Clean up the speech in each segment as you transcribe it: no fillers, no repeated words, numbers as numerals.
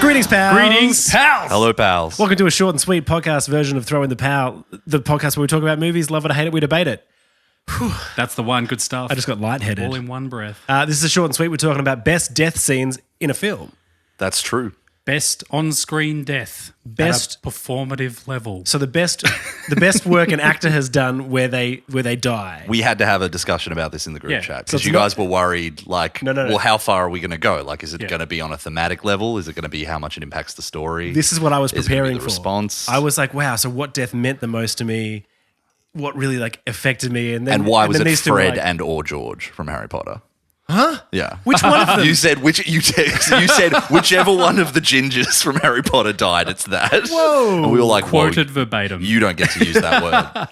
Greetings, pals. Greetings, pals. Hello, pals. Welcome to a short and sweet podcast version of Throw in the Pal, the podcast where we talk about movies, love it or hate it, we debate it. That's the one. Good stuff. I just got lightheaded. All in one breath. This is a short and sweet. We're talking about best death scenes in a film. That's true. Best on-screen death. Best- at a performative level. So the best work an actor has done where they die. We had to have a discussion about this in the group Yeah. chat So because it's you not- guys were worried, like, No. well, how far are we going to go? Like, is it Yeah. going to be on a thematic level? Is it going to be how much it impacts the story? This is what I was Is it gonna be preparing the for. response? I was like, wow, so what death meant the most to me? What really like affected me? And then and why was then it these two were Fred like, and or George from Harry Potter? huh? Yeah. Which one of them? You said you said whichever one of the gingers from Harry Potter died, it's that. Whoa. And we were like, Quoted whoa, verbatim. you don't get to use that word.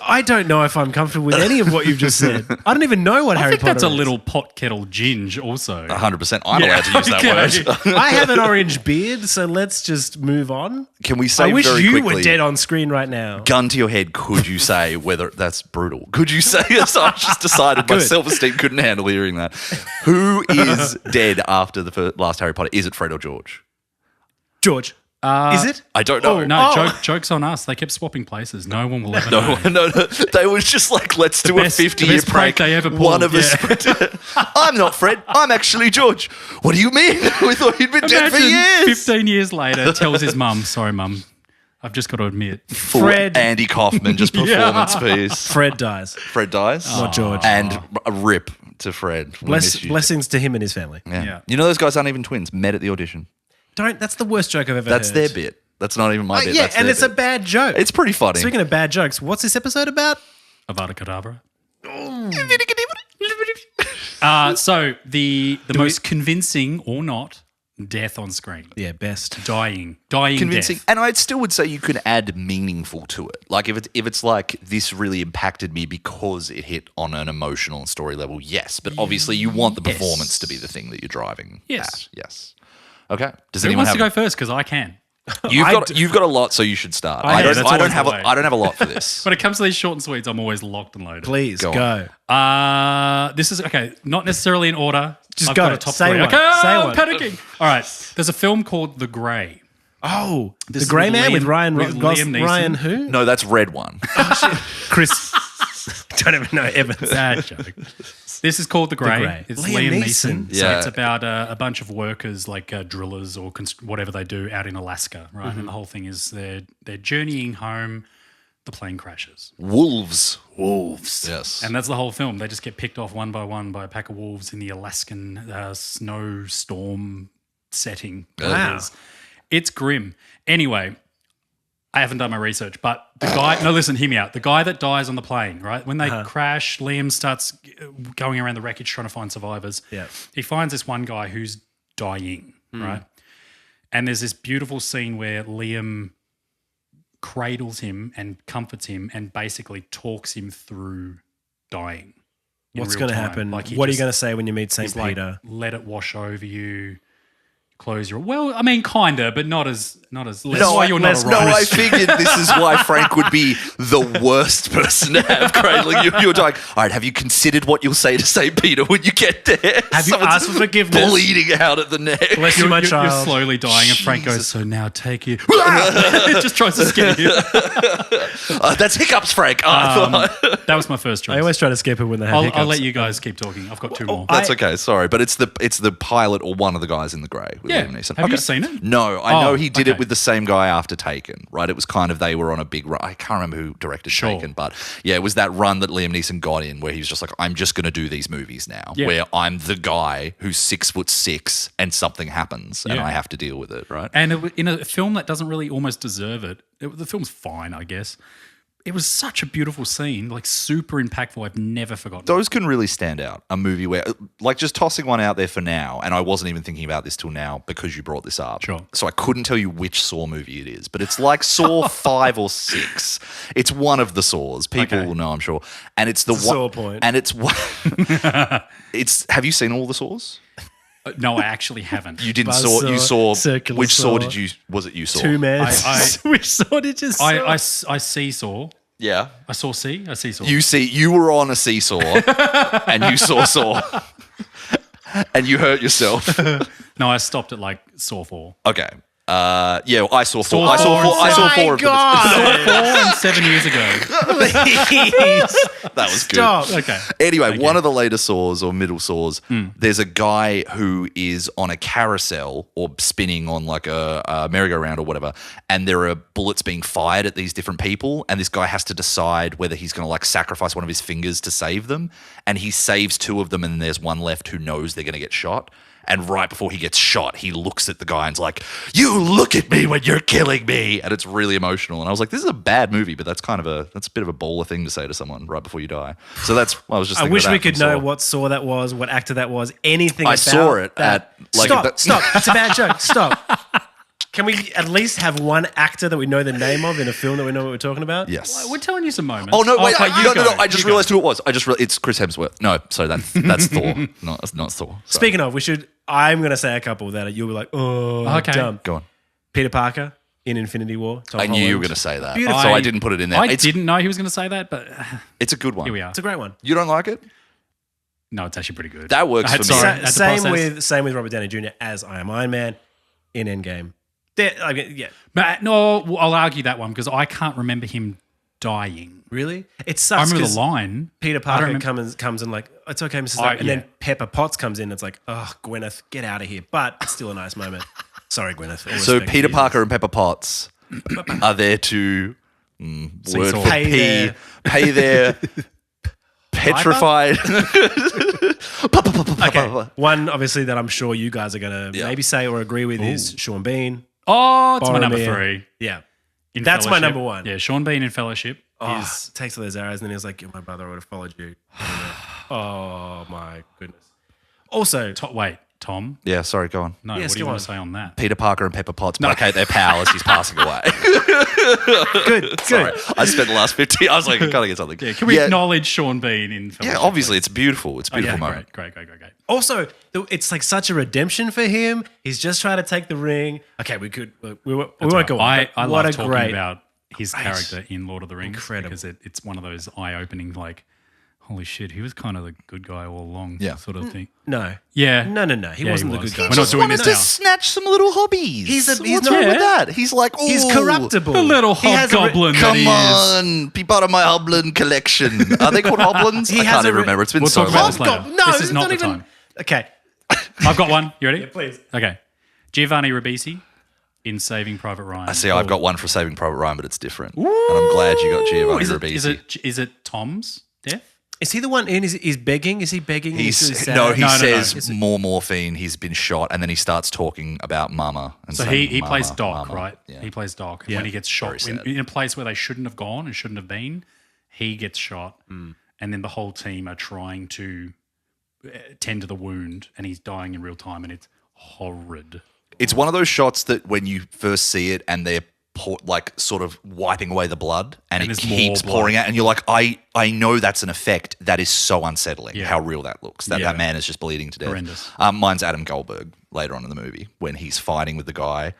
I don't know if I'm comfortable with any of what you've just said. I don't even know what I Harry think Potter that's a is. little pot kettle ginge also. 100%. I'm allowed to use that okay. word. I have an orange beard, so let's just move on. Can we say I wish very you quickly, were dead on screen right now. gun to your head, could you say whether that's brutal? Could you say so I just decided my Good. self-esteem couldn't handle hearing that. Who is dead after the last Harry Potter? Is it Fred or George? George, is it? I don't know. No, joke's on us. They kept swapping places. No one will ever know. No. They was just like, let's do best- a the 50-year best prank prank. they ever pulled, One of yeah. us. I'm not Fred. I'm actually George. What do you mean? We thought he'd been dead for Imagine years. 15 years later, tells his mum, sorry, mum, I've just got to admit. Full Fred- Andy Kaufman, just performance piece. Fred dies. Fred dies. Not George. And a rip to Fred. We miss you. Blessings to him and his family. Yeah. You know those guys aren't even twins. Met at the audition. That's the worst joke I've ever That's heard. their bit. That's not even my bit. Yeah, That's and their it's a bit. bad joke. It's pretty funny. Speaking of bad jokes, what's this episode about? Avada Kedavra. So the most convincing or not death on screen. Yeah, best. Dying Convincing, death. and I still would say you can add meaningful to it. Like if it's like this really impacted me because it hit on an emotional and story level. Yes, but obviously you want the performance to be the thing that you're driving. Yes. at. Yes. Okay. Does Who anyone wants have? to go first? Because I can. You've got a lot, so you should start. I know, I that's don't always have the way. I don't have a lot for this. When it comes to these short and sweets, I'm always locked and loaded. Please, Go go. on. This is, okay, not necessarily in order. Just I've go. got a top Say three. one. Okay, Say I'm one. panicking. All right. There's a film called The Grey. Oh, This The is Grey with Man with Ryan with Liam Neeson. Ryan who? No, that's red one. Chris. Don't even know Evans. Bad joke. This is called The Grey. Grey. It's Liam Liam Neeson. Neeson. So Yeah. it's about a bunch of workers, like drillers or whatever they do out in Alaska, right? And the whole thing is they're journeying home. The plane crashes. Wolves. Yes. And that's the whole film. They just get picked off one by one by a pack of wolves in the Alaskan snowstorm setting. Wow. It's grim. Anyway, I haven't done my research, but the guy, no, listen, hear me out. The guy that dies on the plane, right? When they crash, Liam starts going around the wreckage trying to find survivors. Yeah. He finds this one guy who's dying, right? And there's this beautiful scene where Liam cradles him and comforts him and basically talks him through dying. in What's real going to time. happen? Like, he What are you just- going to say when you meet St. he's like, Peter? let it wash over you. Close your kinda, but not as. That's No, why you're not a writer. I figured this is why Frank would be the worst person to have cradling you. You're like, all right, have you considered what you'll say to St. Peter when you get there? Have you asked for forgiveness? Bleeding out at the neck. Bless you, my You're child. slowly dying, and Frank goes, so now take it. It just tries to scare you. That's hiccups, Frank. That was my first choice. I always try to skip it when they have I'll hiccups. let you guys keep talking. I've got two more. That's okay, sorry, but it's the pilot or one of the guys in The Grey. With Yeah. Liam Neeson. Have you seen it? No, I know he did okay. it with the same guy after Taken, right? It was kind of, they were on a big run. I can't remember who directed Sure. Taken, but yeah, it was that run that Liam Neeson got in where he was just like, I'm just going to do these movies now, Yeah. where I'm the guy who's 6'6" and something happens and Yeah. I have to deal with it, right? And in a film that doesn't really almost deserve it, the film's fine, I guess. It was such a beautiful scene, like super impactful. I've never forgotten. Those can really stand out. A movie where, like, just tossing one out there for now, and I wasn't even thinking about this till now because you brought this up. Sure. So I couldn't tell you which Saw movie it is, but it's like Saw 5 or 6. It's one of the Saws. People will know, I'm sure. And it's the one. Saw point. And it's one. Have you seen all the Saws? No, I actually haven't. You didn't Buzz saw. You saw, saw. circular Which Saw saw. did you? Was it you saw? Two men. I- Which sword did you saw? I seesaw. Yeah. I saw seesaw. You were on a seesaw, and you saw, and you hurt yourself. No, I stopped at like Saw 4. Okay. Yeah, I saw 4. Saw I saw 4. I saw 4 of them. Saw 4 and 7 years ago. That was good. Stop. Okay. Anyway, one of the later Saws or middle Saws, there's a guy who is on a carousel or spinning on like a merry-go-round or whatever, and there are bullets being fired at these different people, and this guy has to decide whether he's going to like sacrifice one of his fingers to save them, and he saves 2 of them, and there's one left who knows they're going to get shot. And right before he gets shot, he looks at the guy and's like, "You look at me when you're killing me," and it's really emotional. And I was like, "This is a bad movie," but that's a bit of a baller thing to say to someone right before you die. So that's I was just. I Thinking wish of that we could from know Saw. what Saw that was, what actor that was, anything. I about saw it that. at like Stop! It's a bad joke. Stop. Can we at least have one actor that we know the name of in a film that we know what we're talking about? Yes. We're telling you some moments. Oh no! Wait, Okay, you no! go. I just You go. realized who it was. It's Chris Hemsworth. No, sorry, that's Thor. No, it's not Thor. Sorry. Speaking of, I'm going to say a couple that you'll be like, oh, Okay. dumb. Go on. Peter Parker in Infinity War. Tom I knew you were Holland. going to say that, Beautiful. so I didn't put it in there. I didn't know he was going to say that, but It's a good one. here we are. It's a great one. You don't like it? No, it's actually pretty good. That works I had- for me. sorry, I had to process. Same with Robert Downey Jr. as I Am Iron Man in Endgame. Yeah. But no, I'll argue that one because I can't remember him dying. Really? It I sucks remember because the line. Peter I don't Parker remember- comes in like, it's okay, Mrs. Oh, Stark. And yeah. then Pepper Potts comes in. It's like, oh, Gwyneth, get out of here. But it's still a nice moment. Sorry, Gwyneth. All So respect Peter to you. Parker and Pepper Potts are there to word Seesaw. for Pay pay their petrified. Okay. One, obviously, that I'm sure you guys are going to Yeah. maybe say or agree with is Sean Bean. Oh, it's my number Boromir. 3. Yeah. In That's my Fellowship. number one. Yeah, Sean Bean in Fellowship Oh, is takes all those arrows, and then he was like, "My brother would have followed you." Oh my goodness. Also, Tom. Yeah, sorry, go on. No, Yes, what do you go want on. to say on that? Peter Parker and Pepper Potts placate their pal as he's passing away. good. Sorry, I spent the last 15. I was like, I gotta get something. Yeah, can we acknowledge Sean Bean in Fellowship? Yeah, obviously, it's beautiful. It's a beautiful yeah, moment. Great. Also, it's like such a redemption for him. He's just trying to take the ring. Okay, we won't go on. I but love what a talking great. about his character in Lord of the Rings. Incredible. Because it's one of those eye-opening, like, holy shit, he was kind of the good guy all along sort of thing. No. Yeah. No. He Yeah, wasn't he the was. good guy. We're not doing Wanted this to now. snatch some little hobbies. He's What's not- wrong with Yeah. that? He's like, He's ooh, corruptible. The little He has a hobgoblin that Come he is. on, be part of my hoblin collection. Are they called hoblins? He I has can't a even re- remember. It's been We'll so talk about long. this later. Hobgoblin. No, This is it's not not the even. time. Okay. I've got one. You ready? Yeah, please. Okay. Giovanni Ribisi in Saving Private Ryan. I see. I've got one for Saving Private Ryan, but it's different. And I'm glad you got Giovanni Ribisi. Is it Tom's death? Is he the one in? He's begging? Is he begging? He says more morphine. He's been shot, and then he starts talking about Mama. And So saying, he plays "Mama, Doc, Mama." right? Yeah. He plays Doc. And Yeah. when he gets shot Very sad. in a place where they shouldn't have gone and shouldn't have been, he gets shot. And then the whole team are trying to tend to the wound, and he's dying in real time, and it's horrid. It's one of those shots that when you first see it, and they're sort of wiping away the blood, and it there's keeps more blood. pouring out, and you're like, I know that's an effect. That is so unsettling. Yeah. How real that looks. That Yeah. that man is just bleeding to death. Horrendous. Mine's Adam Goldberg later on in the movie when he's fighting with the guy.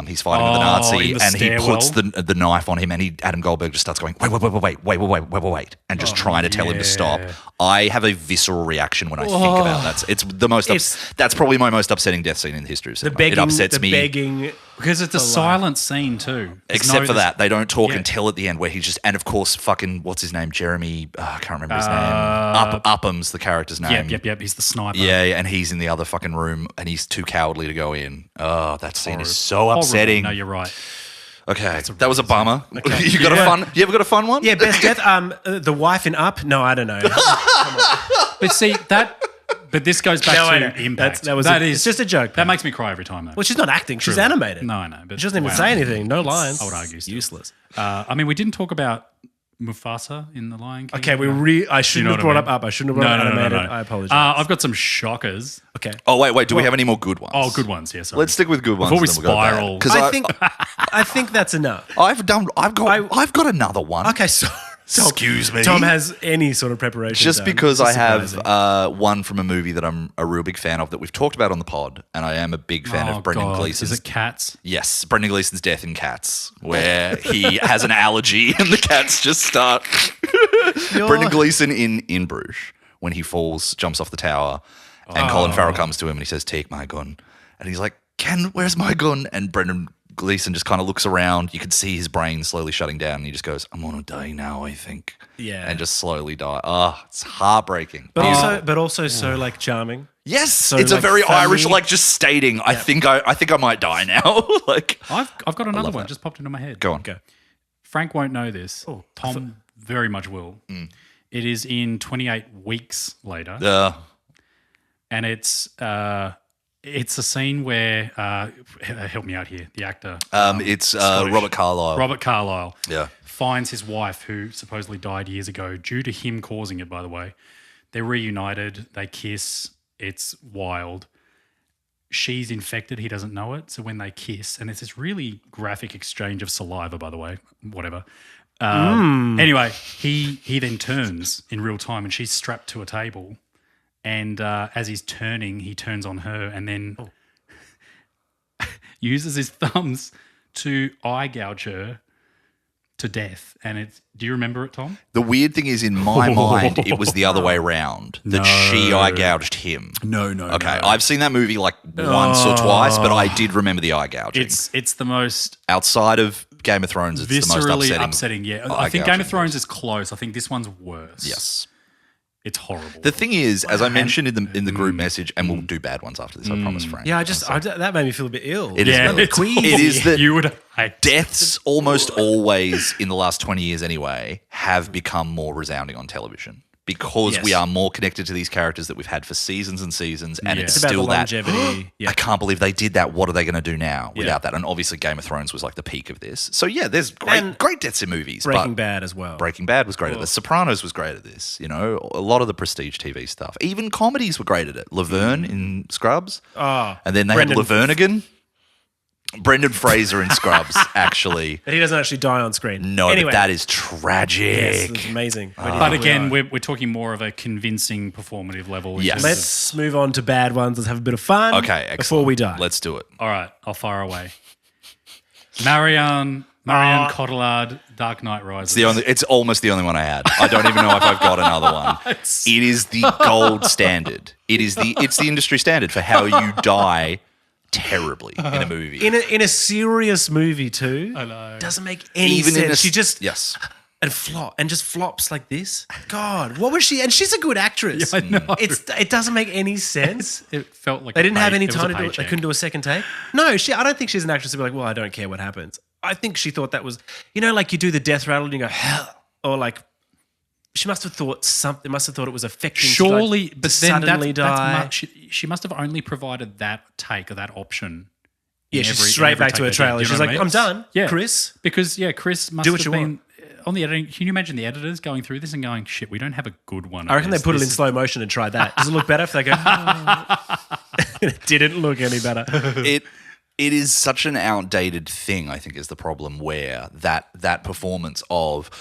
He's fighting with the Oh, Nazi, in the and he puts stairwell? the knife on him, and Adam Goldberg just starts going, wait, and just trying to tell him to stop. yeah. I have a visceral reaction when I think about that. It's the most. That's probably my most upsetting death scene in the history of The cinema. begging. It upsets the me. begging. Because it's a silent scene too. Except for that, they don't talk Yeah. until at the end, where he just, and of course, fucking what's his name, Jeremy? I can't remember his name. Upham's the character's name. Yep. He's the sniper. Yeah, and he's in the other fucking room, and he's too cowardly to go in. Oh, that scene is so Horrible. upsetting. No, you're right. Okay, that was a bummer. You got a fun? You ever got a fun one? Yeah, best death. The wife in Up. No, I don't know. But see that. But this goes back No, I to know. impact. It's just a joke. That makes me cry every time though. Well, she's not acting. She's animated. No, I know. But She doesn't even wow. say anything. No lines. I would argue still. Useless. I mean, we didn't talk about Mufasa in The Lion King. Okay, I shouldn't know have what brought I up mean? Up. I shouldn't have brought up animated. No. I apologize. I've got some shockers. Okay. Oh wait. Do we have any more good ones? Oh, good ones. Yeah, sorry. Let's stick with good ones. Before we and then we'll go spiral. bad. 'Cause I think that's enough. I've got another one. Okay, so Excuse me. Tom has any sort of preparation. Just done. because This I is have surprising. one from a movie that I'm a real big fan of that we've talked about on the pod, and I am a big fan Oh, of Brendan God. Gleeson's. Is it Cats? Yes, Brendan Gleeson's death in Cats, where he has an allergy and the cats just start. Brendan Gleeson in Bruges when he falls, jumps off the tower, and Colin Farrell comes to him and he says, "Take my gun." and he's like, Ken, where's my gun? And Brendan Gleeson just kind of looks around. You can see his brain slowly shutting down, and he just goes, I'm gonna die now, I think. Yeah. And just slowly die. Oh, it's heartbreaking. But also so like charming. Yes, So, it's a like, very funny. Irish, like just stating, I think I might die now. Like, I've got another love one that. just popped into my head. go on. Go. Frank won't know this. Tom very much will. It is in 28 Weeks Later. And it's a scene where help me out here. The actor, It's Scottish. Robert Carlyle. Robert Carlyle, Yeah. finds his wife, who supposedly died years ago due to him causing it. By the way, they're reunited. They kiss. It's wild. She's infected. He doesn't know it. So when they kiss, and it's this really graphic exchange of saliva. By the way, whatever. Anyway, he then turns in real time, and she's strapped to a table. And as he's turning, he turns on her and then uses his thumbs to eye gouge her to death. And it's, do you remember it, Tom? The weird thing is, in my mind, it was the other way around, that she eye gouged him. No. Okay, I've seen that movie like once or twice, but I did remember the eye gouging. It's the most Outside of Game of Thrones, it's the most viscerally upsetting. upsetting. Yeah, eye I think Game of gouging. Thrones is close. I think this one's worse. Yes. It's horrible. The thing is, as I mentioned in the group message, and we'll do bad ones after this, I promise, Frank. Yeah, that made me feel a bit ill. It is yeah, really it's queasy. It is that you would hate. deaths almost always, in the last 20 years anyway, have become more resounding on television. Because Yes. we are more connected to these characters that we've had for seasons and seasons, and Yeah. it's It's about still the that. longevity. I can't believe they did that. What are they going to do now Yeah. without that? And obviously, Game of Thrones was like the peak of this. So yeah, there's And great deaths in movies. Breaking but Bad as well. Breaking Bad was great at this. Sopranos was great at this. You know, a lot of the prestige TV stuff. Even comedies were great at it. Laverne in Scrubs, Oh, and then they Brendan- had Lavernigan. Brendan Fraser in Scrubs, actually. But he doesn't actually die on screen. No, anyway, but that is tragic. yes, it's amazing. But again, we're talking more of a convincing performative level. in Yes. terms let's move on to bad ones. Let's have a bit of fun. Okay, excellent. Before we die. Let's do it. All right, I'll fire away. Marion Cotillard, Dark Knight Rises. It's almost the only one I had. I don't even know if I've got another one. It is the gold standard. It's the industry standard for how you die terribly in a movie. in a serious movie too. I know. Doesn't make any Even sense. in a She just yes. and just flops like this. God, what was she? And she's a good actress. I know. It doesn't make any sense. It felt like They didn't have any it was time a to do it. They paycheck. couldn't do a second take. No, I don't think she's an actress to be like, well, I don't care what happens. I think she thought that was, like you do the death rattle and you go, hell, or like, she must have thought something. Must have thought it was affecting. Surely, to, like, but then suddenly that's die. much. She must have only provided that take or that option. Yeah, in she's every- straight in every back to take her they did. trailer. Do you She's know like, what I I'm mean? done. Yeah, Chris. Because Chris must Do what have you been on the editing. Can you imagine the editors going through this and going, "Shit, we don't have a good one." I reckon they put it in slow motion and tried that. Does it look better if they go? It didn't look any better. It is such an outdated thing, I think, is the problem, where that performance of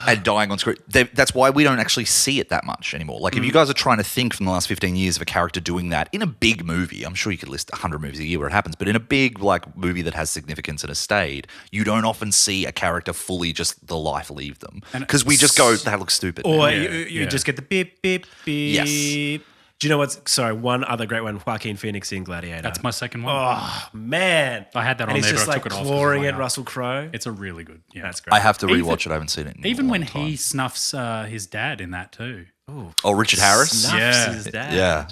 and dying on screen, that's why we don't actually see it that much anymore. Like, if you guys are trying to think from the last 15 years of a character doing that in a big movie, I'm sure you could list 100 movies a year where it happens, but in a big like movie that has significance and has stayed, you don't often see a character fully just the life leave them. Because we just go, that looks stupid. Or Yeah, you yeah. just get the beep, beep, beep. Yes. Do you know what's, sorry, one other great one, Joaquin Phoenix in Gladiator. That's my second one. Oh, man. I had that and on he's there, just but I like took it off 'cause clawing it's at like, Russell Crowe. It's a really good. Yeah, That's great. I have to Even- rewatch it. I haven't seen it in Even a when long time. he snuffs his dad in that too. Oh, Richard Harris? Snuffs Yeah. his dad. Yeah.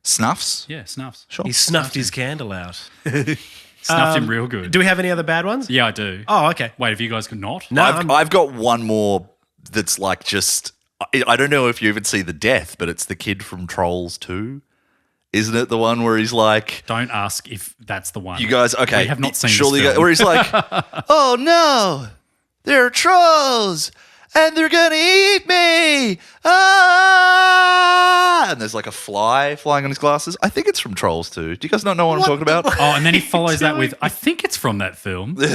Snuffs? Yeah, snuffs. Sure. He snuffed his candle out. Snuffed him real good. Do we have any other bad ones? Yeah, I do. Oh, okay. Wait, if you guys could not? No, I've got one more that's like just, I don't know if you even see the death, but it's the kid from Trolls 2. Isn't it the one where he's like, Don't ask if that's the one. you guys, okay. We have not seen surely this film. where he's like, oh no, there are trolls and they're going to eat me. Ah! And there's like a fly flying on his glasses. I think it's from Trolls 2. Do you guys not know what I'm talking about? Oh, and then he follows that with, I think it's from that film. Maybe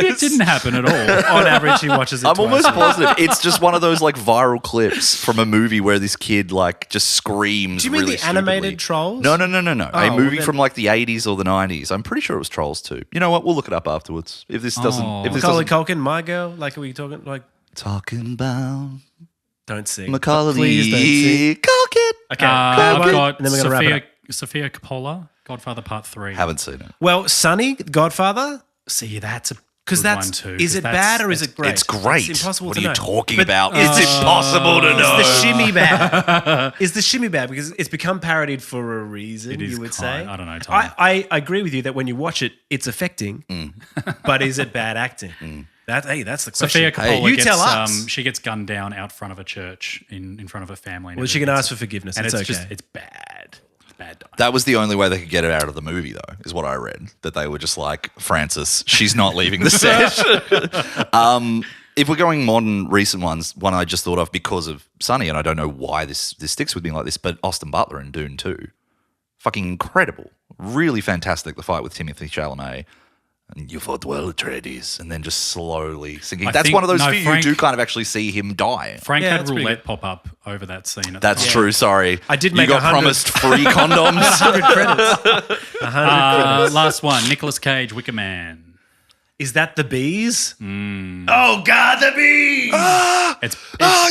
it didn't happen at all. on average, he watches it I'm twice. almost positive. It's just one of those like viral clips from a movie where this kid like just screams. Do you mean really the animated stupidly. Trolls? No. Oh, A movie well from like the 80s or the 90s. I'm pretty sure it was Trolls 2. You know what? We'll look it up afterwards. If this doesn't, if this Macaulay doesn't, Culkin, My Girl, like are we talking like talking about don't sing. Macaulay Please don't sing. Culkin. Okay, I've and got then we're gonna wrap it Sofia Coppola, Godfather Part 3. Haven't seen it. Well, Sonny, Godfather, See, that's a because good that's one too. is 'cause it bad or is it great? It's great. It's impossible what to are you know. talking But about? is It's the- impossible to know. Is the shimmy bad? Is the shimmy bad because it's become parodied for a reason? It is you would kind- say. I don't know, Tom. I agree with you that when you watch it, it's affecting. Mm. But is it bad acting? That's the question. Sofia Coppola you gets, tell us. she gets gunned down out front of a church in front of her family. And Well, she can everything. ask for forgiveness. And it's okay. it's bad. It's bad dying. That was the only way they could get it out of the movie, though, is what I read. That they were just like, Francis, she's not leaving the set. If we're going modern, recent ones, one I just thought of because of Sonny, and I don't know why this sticks with me like this, but Austin Butler in Dune 2. Fucking incredible. Really fantastic, the fight with Timothée Chalamet. And you fought well, Atreides, and then just slowly sinking. I That's think- one of those no, few Frank- you do kind of actually see him die. Frank Yeah, had that's pretty roulette good. pop up over that scene. At That's the true, sorry. I did You make got 100 promised free condoms. 100 credits. 100 credits. Last one, Nicolas Cage, Wicker Man. Is that the bees? Oh, God, the bees! It's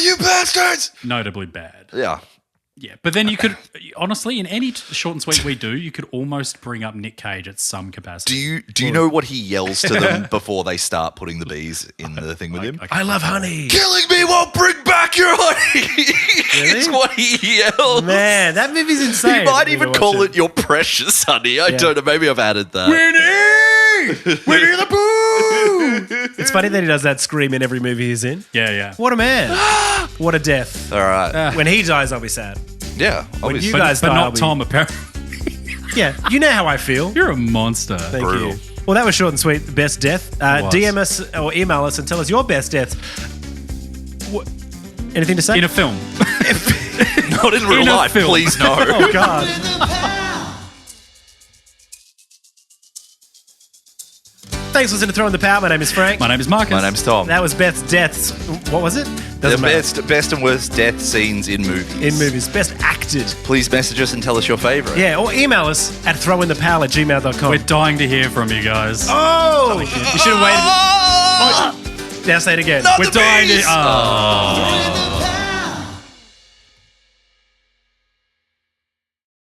You bastards! notably bad. Yeah. Yeah, but then you could, honestly, in any short and sweet we do, you could almost bring up Nick Cage at some capacity. Do you know what he yells to them before they start putting the bees in the thing with him? I love honey. Killing me won't bring back your honey. Really? It's what he yells. Man, that movie's insane. He might We even gotta call watch it your precious honey. I don't know. Maybe I've added that. Winnie! Winnie the Pooh! It's funny that he does that scream in every movie he's in. Yeah, yeah. What a man. What a death. All right. When he dies, I'll be sad. Yeah. When Obviously. you guys But die, I'll not be- Tom, apparently. Yeah, you know how I feel. You're a monster. Thank Brutal. you. Well, that was short and sweet. Best death. was. DM us or email us and tell us your best deaths. What? Anything to say? In a film. Not in real In a life. film. Please no. Oh, God. Thanks for listening to Throw in the Power. My name is Frank. My name is Marcus. My name's Tom. That was Beth's deaths. What was it? The Doesn't matter. best and worst death scenes in movies. In movies. Best acted. Please message us and tell us your favorite. Yeah, or email us at throwinthepower@gmail.com. We're dying to hear from you guys. Oh! You should have waited. Now say it again. Not We're the dying bees! to. Oh.